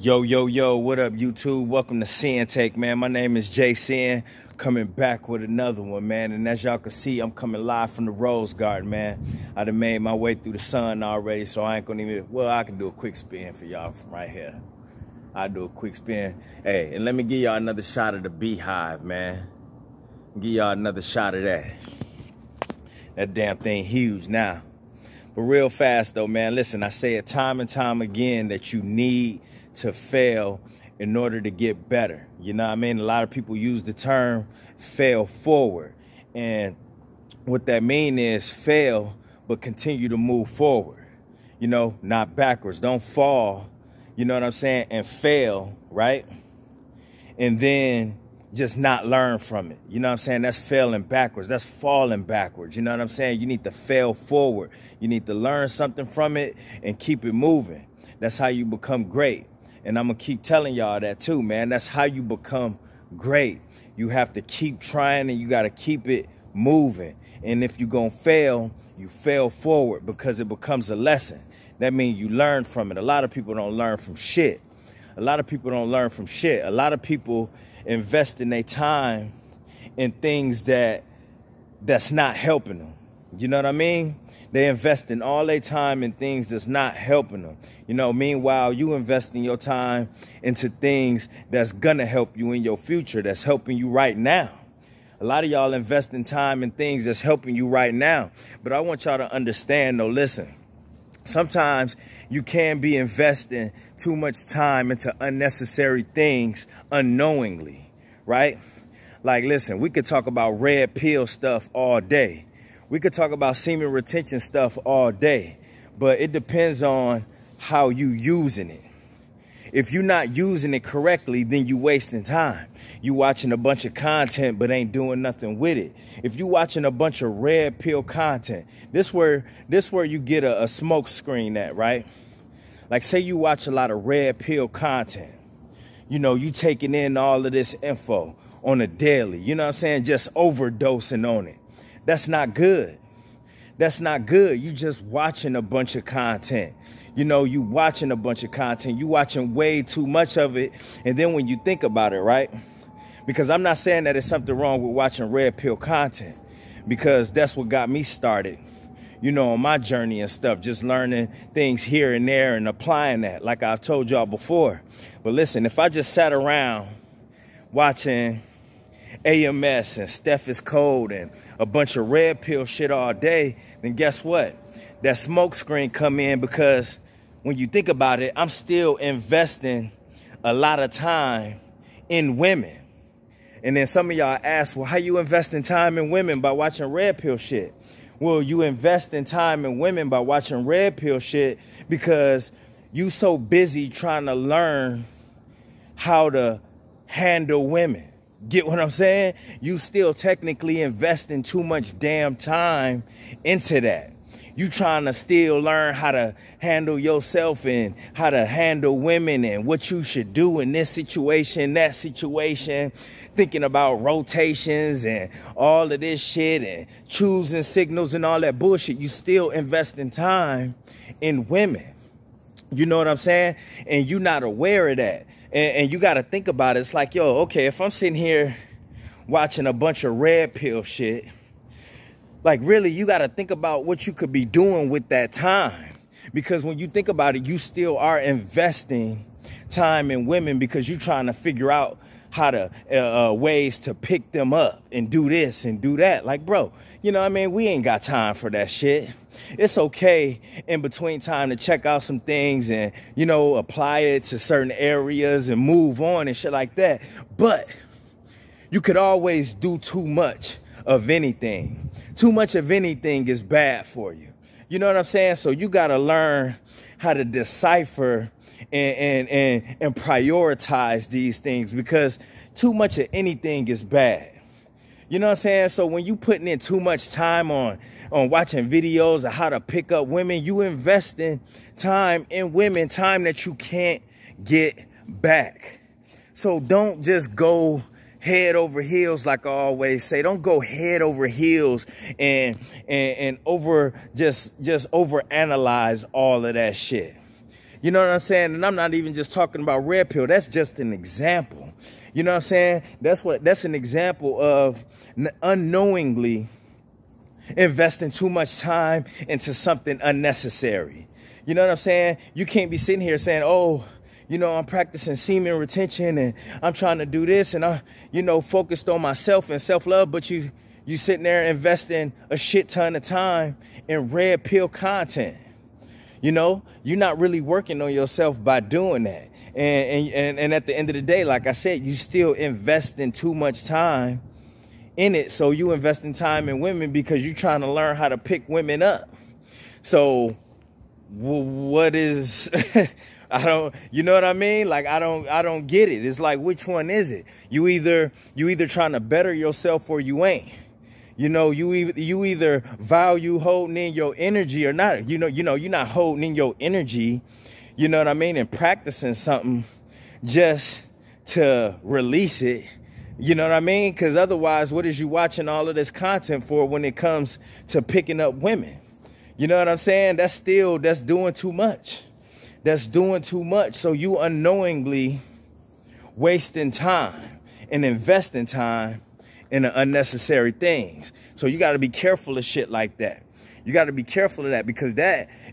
Yo, yo, yo, what up, YouTube? Welcome to Sinn-Take, man. My name is Sin, coming back with another one, man. And as y'all can see, I'm coming live from the Rose Garden, man. I done made my way through the sun already, so I ain't gonna even, well, I can do a quick spin for y'all from right here. I'll do a quick spin. Hey, and let me give y'all another shot of the beehive, man. Give y'all another shot of that. That damn thing huge now. But real fast, though, man, listen, I say it time and time again that you need to fail in order to get better. You know what I mean? A lot of people use the term fail forward. And what that mean is fail, but continue to move forward. You know, not backwards. Don't fall, you know what I'm saying, and fail, right? And then just not learn from it. You know what I'm saying? That's failing backwards. That's falling backwards. You know what I'm saying? You need to fail forward. You need to learn something from it and keep it moving. That's how you become great. And I'm going to keep telling y'all that too, man. That's how you become great. You have to keep trying and you got to keep it moving. And if you're going to fail, you fail forward because it becomes a lesson. That means you learn from it. A lot of people don't learn from shit. A lot of people don't learn from shit. A lot of people invest in their time in things that's not helping them. You know what I mean? They invest in all their time in things that's not helping them. You know, meanwhile, you invest in your time into things that's gonna help you in your future, that's helping you right now. A lot of y'all invest in time in things that's helping you right now. But I want y'all to understand, though, listen, sometimes you can be investing too much time into unnecessary things unknowingly, right? Like, listen, we could talk about red pill stuff all day. We could talk about semen retention stuff all day, but it depends on how you using it. If you're not using it correctly, then you wasting time. You watching a bunch of content, but ain't doing nothing with it. If you watching a bunch of red pill content, this where you get a smoke screen at, right? Like, say you watch a lot of red pill content. You know, you taking in all of this info on a daily, you know what I'm saying? Just overdosing on it. That's not good. That's not good. You just watching a bunch of content. You know, you watching a bunch of content. You watching way too much of it. And then when you think about it, right? Because I'm not saying that there's something wrong with watching red pill content, because that's what got me started, you know, on my journey and stuff, just learning things here and there and applying that, like I've told y'all before. But listen, if I just sat around watching AMS and Steph is Cold and a bunch of red pill shit all day, then guess what? That smoke screen come in, because when you think about it, I'm still investing a lot of time in women. And then some of y'all ask, well, how you investing time in women by watching red pill shit? Well, you invest in time in women by watching red pill shit because you so busy trying to learn how to handle women. Get what I'm saying? You still technically investing too much damn time into that. You trying to still learn how to handle yourself and how to handle women and what you should do in this situation, that situation, thinking about rotations and all of this shit and choosing signals and all that bullshit. You still investing time in women. You know what I'm saying? And you're not aware of that. And you got to think about it. It's like, yo, okay, if I'm sitting here watching a bunch of red pill shit, like, really, you got to think about what you could be doing with that time. Because when you think about it, you still are investing time in women because you're trying to figure out how to ways to pick them up and do this and do that. Like, bro, you know what I mean? We ain't got time for that shit. It's okay in between time to check out some things and, you know, apply it to certain areas and move on and shit like that. But you could always do too much of anything. Too much of anything is bad for you. You know what I'm saying? So you got to learn how to decipher and prioritize these things, because too much of anything is bad. You know what I'm saying? So when you putting in too much time on watching videos of how to pick up women, you investing time in women, time that you can't get back. So don't just go head over heels, like I always say. Don't go head over heels and just overanalyze all of that shit. You know what I'm saying? And I'm not even just talking about red pill. That's just an example. You know what I'm saying? That's an example of unknowingly investing too much time into something unnecessary. You know what I'm saying? You can't be sitting here saying, oh, you know, I'm practicing semen retention and I'm trying to do this and I'm, you know, focused on myself and self-love, but you sitting there investing a shit ton of time in red pill content. You know, you're not really working on yourself by doing that. And at the end of the day, like I said, you still investing too much time in it. So you investing time in women because you're trying to learn how to pick women up. So what is you know what I mean? Like, I don't get it. It's like, which one is it? You either trying to better yourself or you ain't. You know, you either value holding in your energy or not. You know, you're not holding in your energy, you know what I mean, and practicing something just to release it. You know what I mean? Because otherwise, what is you watching all of this content for when it comes to picking up women? You know what I'm saying? That's doing too much. That's doing too much. So you unknowingly wasting time and investing time in unnecessary things. So you got to be careful of shit like that. You got to be careful of that, because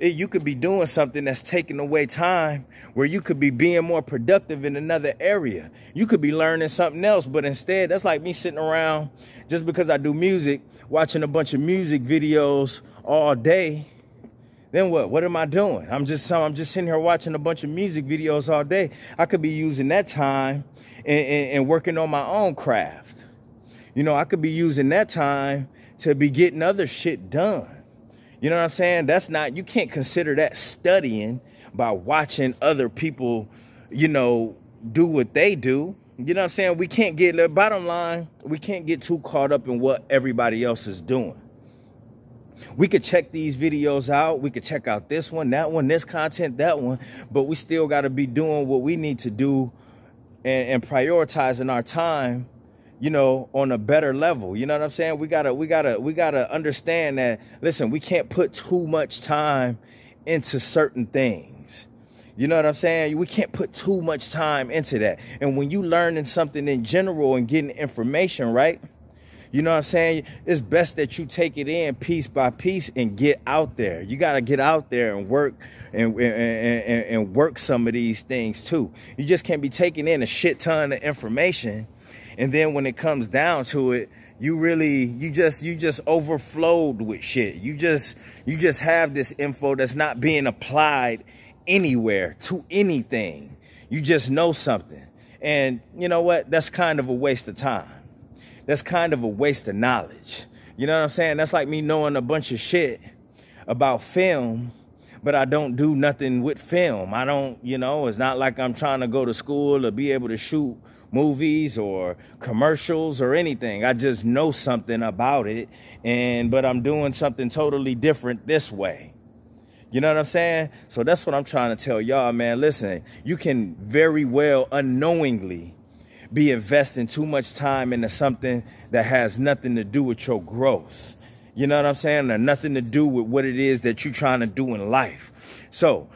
you could be doing something that's taking away time where you could be being more productive in another area. You could be learning something else, but instead, that's like me sitting around just because I do music, watching a bunch of music videos all day. Then what? What am I doing? I'm just sitting here watching a bunch of music videos all day. I could be using that time and working on my own craft. You know, I could be using that time to be getting other shit done. You know what I'm saying? You can't consider that studying by watching other people, you know, do what they do. You know what I'm saying? The bottom line, we can't get too caught up in what everybody else is doing. We could check these videos out. We could check out this one, that one, this content, that one. But we still got to be doing what we need to do and prioritizing our time, you know, on a better level. You know what I'm saying? We gotta understand that, listen, we can't put too much time into certain things. You know what I'm saying? We can't put too much time into that. And when you learning something in general and getting information, right? You know what I'm saying? It's best that you take it in piece by piece and get out there. You got to get out there and work and work some of these things too. You just can't be taking in a shit ton of information, and then when it comes down to it, you just overflowed with shit. You just have this info that's not being applied anywhere to anything. You just know something. And you know what? That's kind of a waste of time. That's kind of a waste of knowledge. You know what I'm saying? That's like me knowing a bunch of shit about film, but I don't do nothing with film. I don't, you know, it's not like I'm trying to go to school or be able to shoot movies or commercials or anything. I just know something about it, but I'm doing something totally different this way. You know what I'm saying? So that's what I'm trying to tell y'all, man. Listen, you can very well unknowingly be investing too much time into something that has nothing to do with your growth. You know what I'm saying? Or nothing to do with what it is that you're trying to do in life. So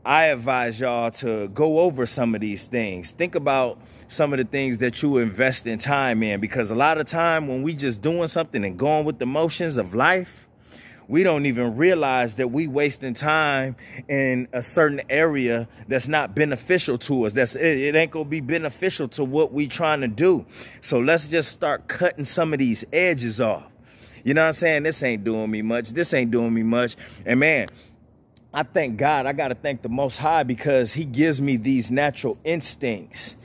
I advise y'all to go over some of these things. Think about some of the things that you invest in time in, because a lot of time when we just doing something and going with the motions of life, we don't even realize that we wasting time in a certain area that's not beneficial to us. It ain't gonna be beneficial to what we trying to do. So let's just start cutting some of these edges off. You know what I'm saying? This ain't doing me much. This ain't doing me much. And man, I thank God. I gotta thank the Most High, because He gives me these natural instincts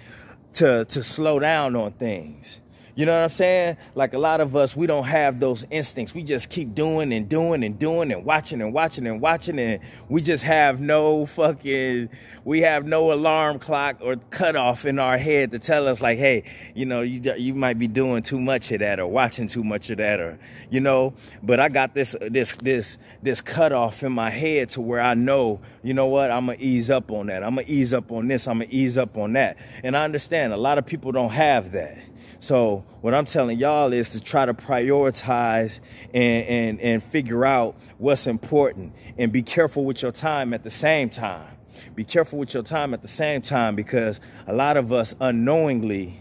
to slow down on things. You know what I'm saying? Like a lot of us, we don't have those instincts. We just keep doing and doing and doing and watching and watching and watching. And we just have no alarm clock or cutoff in our head to tell us like, hey, you know, you might be doing too much of that or watching too much of that, or, you know, but I got this cutoff in my head to where I know, you know what, I'm going to ease up on that. I'm going to ease up on this. I'm going to ease up on that. And I understand a lot of people don't have that. So what I'm telling y'all is to try to prioritize and figure out what's important, and be careful with your time at the same time. Be careful with your time at the same time, because a lot of us unknowingly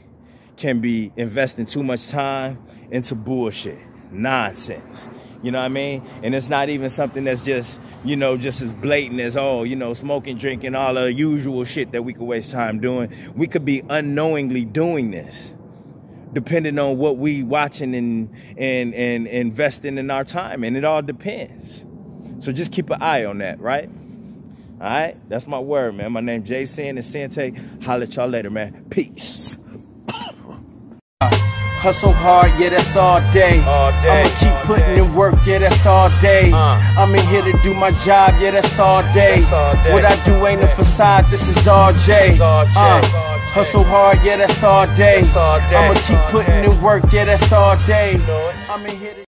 can be investing too much time into bullshit, nonsense. You know what I mean? And it's not even something that's just, you know, just as blatant as, oh, you know, smoking, drinking, all the usual shit that we could waste time doing. We could be unknowingly doing this, depending on what we watching and investing in our time. And it all depends. So just keep an eye on that, right? All right? That's my word, man. My name's Sinn and Sinn-Take. Holla at y'all later, man. Peace. Hustle hard, yeah, that's all day. I'ma keep putting in work, yeah, that's all day. I'm in here to do my job, yeah, that's all day. What I do ain't a facade, this is all J. Hustle hard, yeah, that's all day. I'ma keep putting in work, yeah, that's all day. I'm in here to